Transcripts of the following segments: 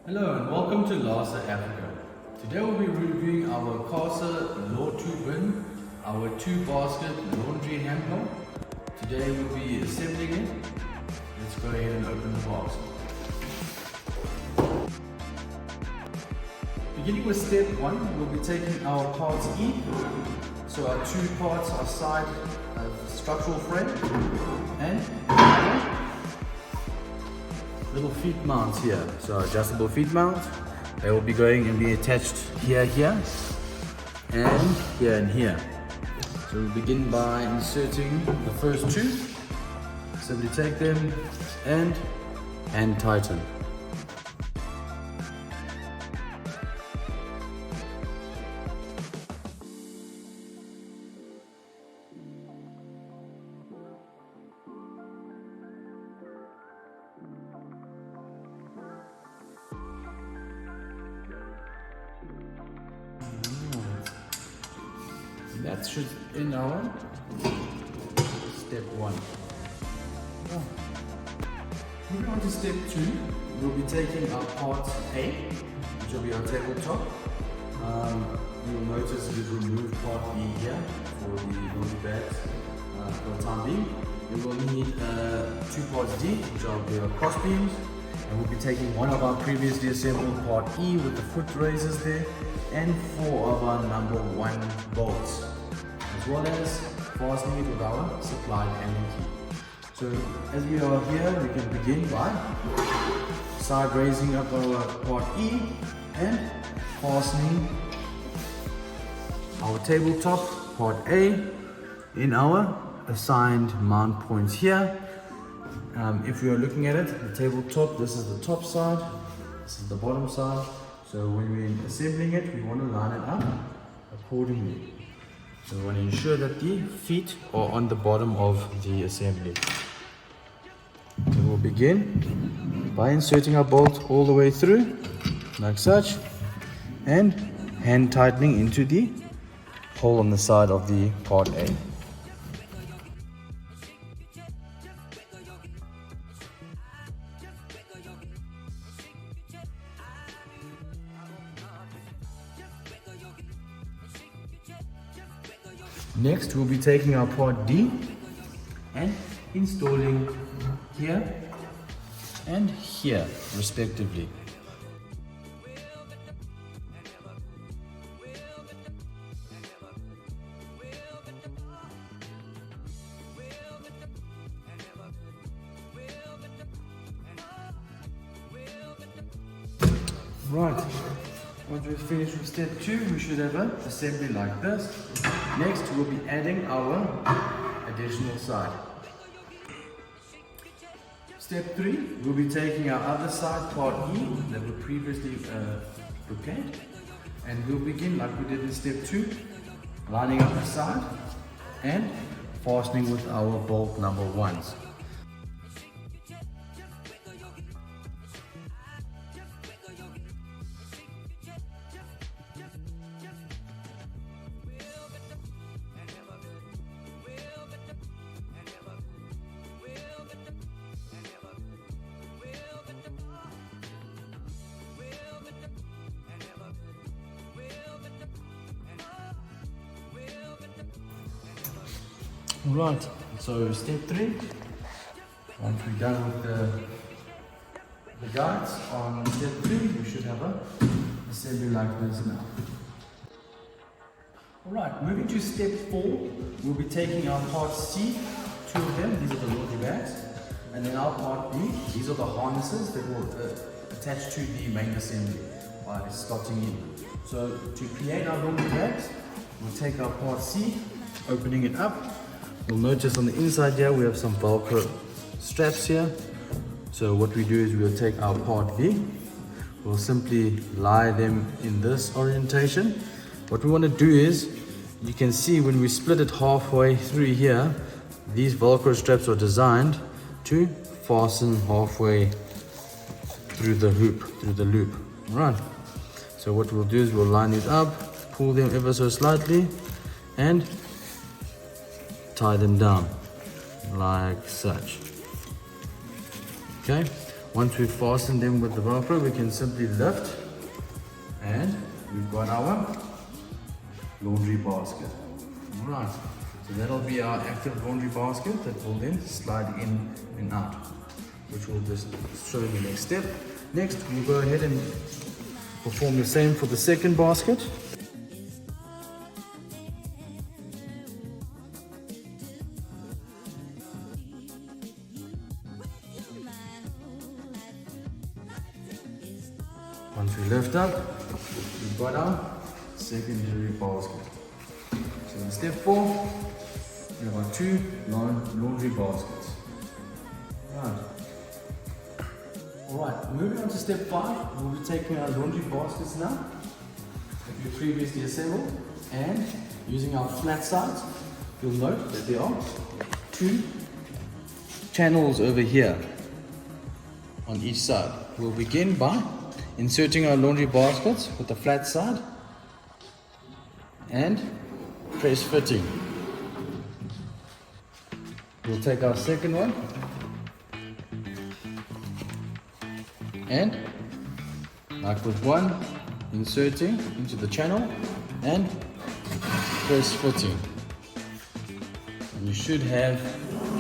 Hello and welcome to Lasa.africa. Today we'll be reviewing our CASA Law 2 bin, our 2-basket laundry hamper. Today we'll be assembling it. Let's go ahead and open the box. Beginning with step 1, we'll be taking our parts E. So our 2 parts are side structural frame and little feet mounts here, so adjustable feet mounts. They will be going and be attached here, and here. So we'll begin by inserting the first 2. Simply take them and hand tighten. That should end our step 1. Moving on to step 2, we'll be taking our part A, which will be our tabletop. You'll notice we've removed part B here for the laundry bags for the time being. We will need 2 parts D, which are the cross beams, and we'll be taking one of our previously assembled part E with the foot raisers there, and 4 of our number 1 bolts, as well as fastening it with our supplied Allen key. So as we are here, we can begin by side raising up our part E and fastening our tabletop part A in our assigned mount points here. If we are looking at it, the tabletop, this is the top side, this is the bottom side. So when we're assembling it, we want to line it up accordingly. So we want to ensure that the feet are on the bottom of the assembly. So we'll begin by inserting our bolt all the way through, like such, and hand tightening into the hole on the side of the part A. Next, we'll be taking our part D and installing here and here, respectively. Right. Once we've finished with step 2, we should have an assembly like this. Next, we'll be adding our additional side. Step 3, we'll be taking our other side, part E, that we previously looked at. And we'll begin like we did in step 2, lining up the side and fastening with our bolt number 1s. Right, so step 3, once we're done with the guides on step 3, we should have a assembly like this now. Alright, moving to step 4, we'll be taking our part C, 2 of them, these are the laundry bags, and then our part B, these are the harnesses that will attach to the main assembly by slotting in. So to create our laundry bags, we'll take our part C, opening it up. You'll notice on the inside here we have some Velcro straps here. So what we do is we'll take our part B, we'll simply lie them in this orientation. What we want to do is, you can see when we split it halfway through here, these Velcro straps are designed to fasten halfway through the hoop, through the loop. Right. So what we'll do is we'll line it up, pull them ever so slightly, and tie them down like such. Okay, Once we've fastened them with the Velcro, we can simply lift, and we've got our laundry basket. Alright, so that'll be our active laundry basket that will then slide in and out, which we'll just show you the next step. Next, we'll go ahead and perform the same for the second basket. Once we lift up, we've got our secondary basket. So in step 4, we have our 2 laundry baskets. Alright, moving on to step 5, we'll be taking our laundry baskets now, that we previously assembled, and using our flat sides, you'll note that there are 2 channels over here on each side. We'll begin by inserting our laundry baskets with the flat side and press fitting. We'll take our second one and, like with one, inserting into the channel and press fitting. And you should have a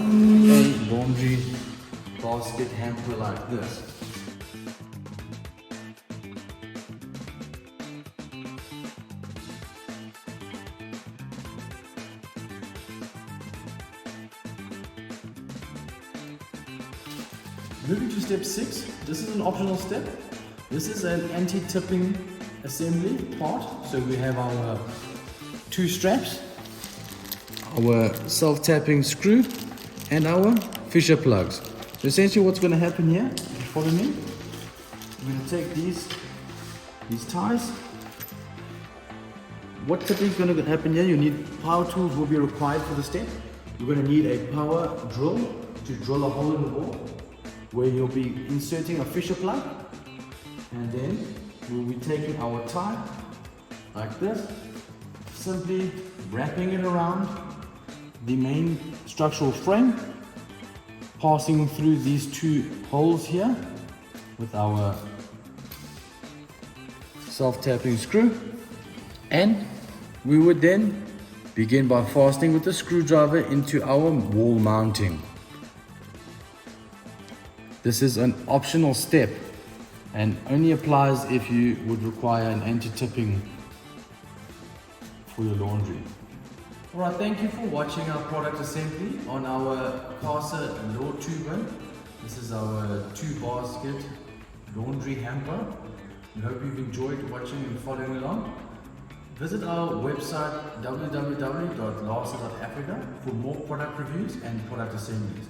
laundry basket hamper like this. Moving to step 6, this is an optional step. This is an anti-tipping assembly part. So we have our 2 straps, our self-tapping screw, and our fisher plugs. So essentially what's going to happen here, if you follow me, we're going to take these ties. What typically is going to happen here, you need power tools will be required for the step. You're going to need a power drill to drill a hole in the wall, where you'll be inserting a fisher plug, and then we'll be taking our tie like this, simply wrapping it around the main structural frame, passing through these 2 holes here with our self-tapping screw, and we would then begin by fastening with the screwdriver into our wall mounting. This is an optional step and only applies if you would require an anti-tipping for your laundry. Alright, thank you for watching our product assembly on our CASA Law 2 bin. This is our 2 basket laundry hamper. We hope you've enjoyed watching and following along. Visit our website www.lasa.africa for more product reviews and product assemblies.